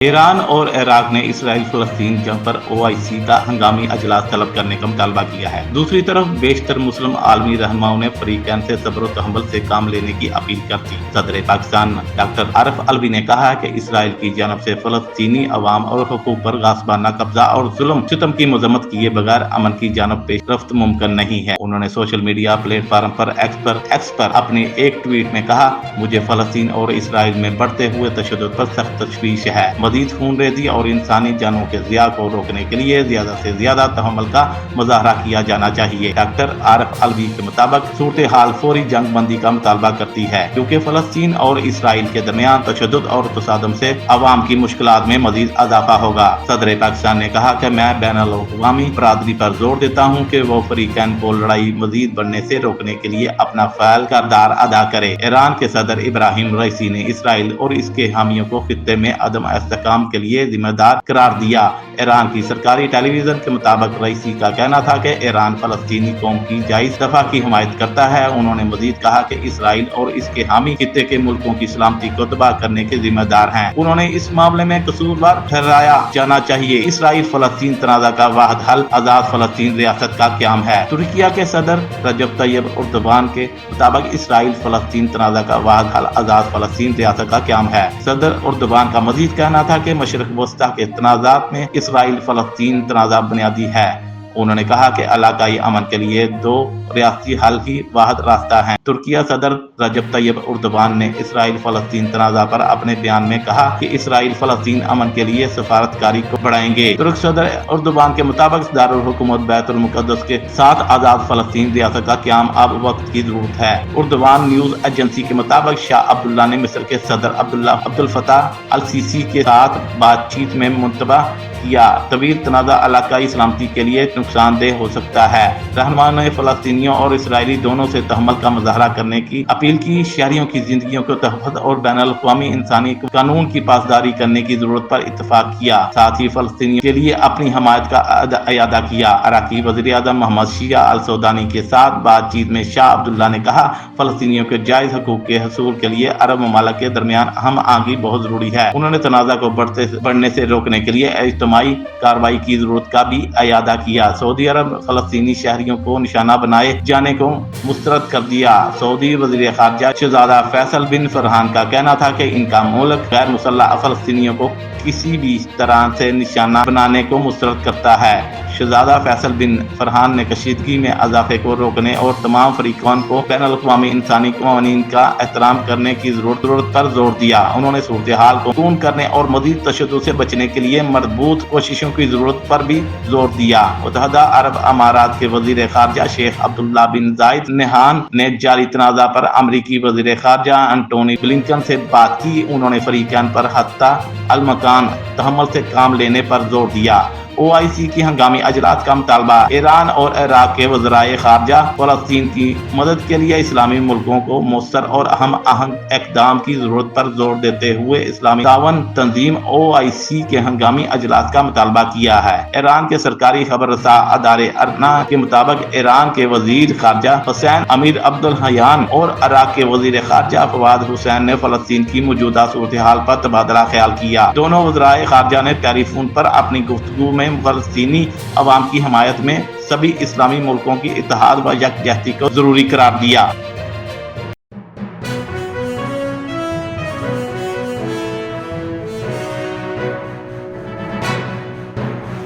ایران اور عراق نے اسرائیل فلسطین جنگ پر OIC کا ہنگامی اجلاس طلب کرنے کا مطالبہ کیا ہے۔ دوسری طرف بیشتر مسلم عالمی رہنماؤں نے فریقین سے صبر و تحمل سے کام لینے کی اپیل کر دی۔ صدر پاکستان ڈاکٹر عارف علوی نے کہا کہ اسرائیل کی جانب سے فلسطینی عوام اور حقوق پر غاصبانہ قبضہ اور ظلم ستم کی مذمت کیے بغیر امن کی جانب پیش رفت ممکن نہیں ہے۔ انہوں نے سوشل میڈیا پلیٹ فارم پر ایکس پر اپنے ایک ٹویٹ میں کہا، مجھے فلسطین اور اسرائیل میں بڑھتے ہوئے تشدد پر سخت تشویش ہے۔ مزید خون ریزی اور انسانی جانوں کے ضیاع کو روکنے کے لیے زیادہ سے زیادہ تحمل کا مظاہرہ کیا جانا چاہیے۔ ڈاکٹر عارف علوی کے مطابق صورتحال فوری جنگ بندی کا مطالبہ کرتی ہے، کیونکہ فلسطین اور اسرائیل کے درمیان تشدد اور تصادم سے عوام کی مشکلات میں مزید اضافہ ہوگا۔ صدر پاکستان نے کہا کہ میں بین الاقوامی برادری پر زور دیتا ہوں کہ وہ فریقین کو لڑائی مزید بڑھنے سے روکنے کے لیے اپنا فعال کردار ادا کرے۔ ایران کے صدر ابراہیم رئیسی نے اسرائیل اور اس کے حامیوں کو خطے میں عدم استحکام کے لیے ذمہ دار قرار دیا۔ ایران کی سرکاری ٹیلی ویژن کے مطابق رئیسی کا کہنا تھا کہ ایران فلسطینی قوم کی جائز دفاع کی حمایت کرتا ہے۔ انہوں نے مزید کہا کہ اسرائیل اور اس کے حامی خطے کے ملکوں کی سلامتی کو تباہ کرنے کے ذمہ دار ہیں۔ انہوں نے اس معاملے میں قصوروار ٹھہرایا جانا چاہیے۔ اسرائیل فلسطین تنازع کا واحد حل آزاد فلسطین ریاست کا قیام ہے۔ ترکیہ کے صدر رجب طیب اردوغان کے مطابق اسرائیل فلسطین تنازع کا واحد حل آزاد فلسطین ریاست کا قیام ہے۔ صدر اردوغان کا مزید کہنا تھا کہ مشرق وسطیٰ کے تنازعات میں اسرائیل فلسطین تنازع بنیادی ہے۔ انہوں نے کہا کہ علاقائی امن کے لیے دو ریاستی حل ہی واحد راستہ ہے۔ ترکیہ صدر رجب طیب اردوغان نے اسرائیل فلسطین تنازع پر اپنے بیان میں کہا کہ اسرائیل فلسطین امن کے لیے سفارتکاری کو بڑھائیں گے۔ ترک صدر اردوغان کے مطابق دارالحکومت بیت المقدس کے ساتھ آزاد فلسطین ریاست کا قیام اب وقت کی ضرورت ہے۔ اردوغان نیوز ایجنسی کے مطابق شاہ عبداللہ نے مصر کے صدر عبدالفتاح السیسی کے ساتھ بات چیت میں منتبہ کیا طویل تنازع علاقائی سلامتی کے لیے نقصان دہ ہو سکتا ہے۔ رہنماؤں نے فلسطینیوں اور اسرائیلی دونوں سے تحمل کا مظاہرہ کرنے کی اپیل کی، شہریوں کی زندگیوں کو تحفظ اور بین الاقوامی انسانی قانون کی پاسداری کرنے کی ضرورت پر اتفاق کیا، ساتھ ہی فلسطینیوں کے لیے اپنی حمایت کا اعادہ کیا۔ عراقی وزیر اعظم محمد شیع السودانی کے ساتھ بات چیت میں شاہ عبداللہ نے کہا، فلسطینیوں کے جائز حقوق کے حصول کے لیے عرب ممالک کے درمیان ہم آہنگی بہت ضروری ہے۔ انہوں نے تنازع کو بڑھنے سے روکنے کے لیے اجتماعی کارروائی کی ضرورت کا بھی اعادہ کیا۔ سعودی عرب فلسطینی شہریوں کو نشانہ بنائے جانے کو مسترد کر دیا۔ سعودی وزیر خارجہ شہزادہ فیصل بن فرحان کا کہنا تھا کہ ان کا ملک غیر مسلح فلسطینیوں کو کسی بھی طرح سے نشانہ بنانے کو مسترد کرتا ہے۔ شہزادہ فیصل بن فرحان نے کشیدگی میں اضافے کو روکنے اور تمام فریقین کو بین الاقوامی انسانی قوانین کا احترام کرنے کی ضرورت پر زور دیا۔ انہوں نے صورتحال کو کون کرنے اور مزید تشدد سے بچنے کے لیے مربوط کوششوں کی ضرورت پر بھی زور دیا۔ متحدہ عرب امارات کے وزیر خارجہ شیخ عبداللہ بن زائد نہیان نے جاری تنازع پر امریکی وزیر خارجہ انٹونی بلنکن سے بات کی۔ انہوں نے فریقین پر حتی المکان تحمل سے کام لینے پر زور دیا۔ OIC کی ہنگامی اجلاس کا مطالبہ۔ ایران اور عراق کے وزرائے خارجہ فلسطین کی مدد کے لیے اسلامی ملکوں کو مؤثر اور ہم آہنگ اقدام کی ضرورت پر زور دیتے ہوئے اسلامی تعاون تنظیم OIC کے ہنگامی اجلاس کا مطالبہ کیا ہے۔ ایران کے سرکاری خبر رساں ادارے ارنا کے مطابق ایران کے وزیر خارجہ حسین امیر عبداللہیان اور عراق کے وزیر خارجہ فواد حسین نے فلسطین کی موجودہ صورتحال پر تبادلہ خیال کیا۔ دونوں وزرائے خارجہ نے ٹیلی فون پر اپنی گفتگو میں فلسطینی عوام کی حمایت میں سبھی اسلامی ملکوں کی اتحاد و یکجہتی کو ضروری قرار دیا۔